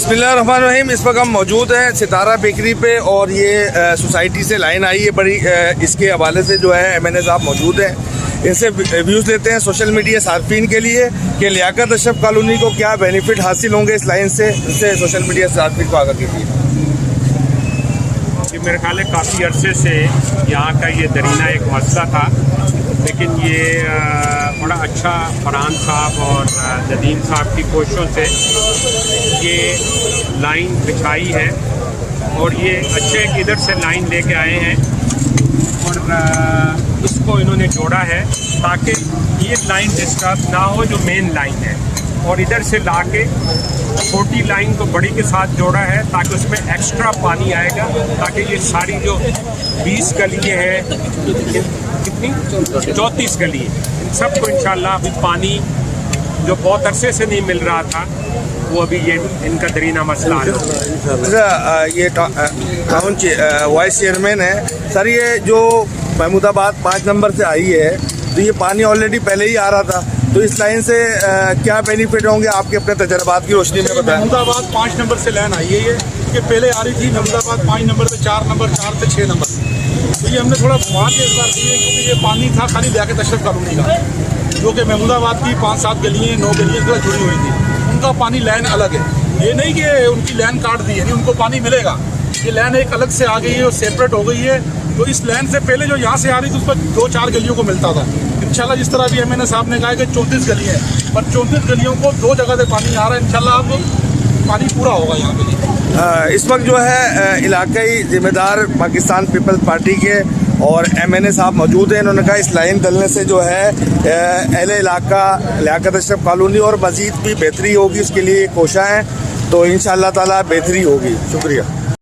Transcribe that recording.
बिस्मिल्लाहिर्रहमानिर्रहीम। इस वक्त हम मौजूद हैं सितारा बेकरी पे और ये सोसाइटी से लाइन आई है बड़ी, इसके हवाले से जो है MNA साहब मौजूद हैं। इनसे व्यूज़ लेते हैं सोशल मीडिया सार्फिन के लिए कि लियाकत अशरफ कॉलोनी को क्या बेनिफिट हासिल होंगे इस लाइन से। इनसे सोशल मीडिया सार्फिन को आगे कीजिए। मेरे ख्याल है काफ़ी अरसे से यहाँ का ये दरीना एक मसला था, लेकिन ये बड़ा अच्छा फरहान साहब और नदीम साहब की कोशिशों से ये लाइन बिछाई है और ये अच्छे इधर से लाइन लेके आए हैं और इसको इन्होंने जोड़ा है ताकि ये लाइन डिस्टर्ब ना हो जो मेन लाइन है, और इधर से ला के छोटी लाइन को बड़ी के साथ जोड़ा है ताकि उसमें एक्स्ट्रा पानी आएगा, ताकि ये सारी जो 20 गलियाँ हैं, कितनी 34 गली है, इन सबको इंशाल्लाह अभी पानी जो बहुत अरसे से नहीं मिल रहा था वो अभी ये इनका दरीना मसला है। ये टाउन वाइस चेयरमैन है सर, ये जो महमूदाबाद 5 नंबर से आई है तो ये पानी ऑलरेडी पहले ही आ रहा था, तो इस लाइन से क्या बेनिफिट होंगे आपके अपने तजर्बात की रोशनी में बताएं। महमूदाबाद 5 नंबर से लाइन आई है ये पहले आ रही थी महमूदाबाद 5 नंबर से 4 नंबर 4 से 6 नंबर, तो ये हमने थोड़ा घुमा के इस बार दी है क्योंकि ये पानी था खाली लियाकत अशरफ कॉलोनी का, जो कि महमूदाबाद की 5-7 गलियाँ 9 गलियाँ से जुड़ी हुई थी, उनका पानी लाइन अलग है। ये नहीं कि उनकी लाइन काट दी है, नहीं, उनको पानी मिलेगा। ये लाइन एक अलग से आ गई है और सेपरेट हो गई है, तो इस लाइन से पहले जो यहाँ से आ रही थी उस पर 2-4 गलियों को मिलता था। इंशाल्लाह जिस तरह भी MNA साहब ने कहा कि 34 गलियाँ हैं, पर 34 गलियों को 2 जगह से पानी आ रहा है। इंशाल्लाह अब पानी पूरा होगा यहाँ पे। इस वक्त जो है इलाकाई जिम्मेदार पाकिस्तान पीपल्स पार्टी के और MNA साहब मौजूद हैं। इन्होंने कहा इस लाइन डलने से जो है अहले इलाका लियाकत अशरफ कॉलोनी और मज़ीद भी बेहतरी होगी, उसके लिए कोशिश है, तो इंशाअल्लाह ताला बेहतरी होगी। शुक्रिया।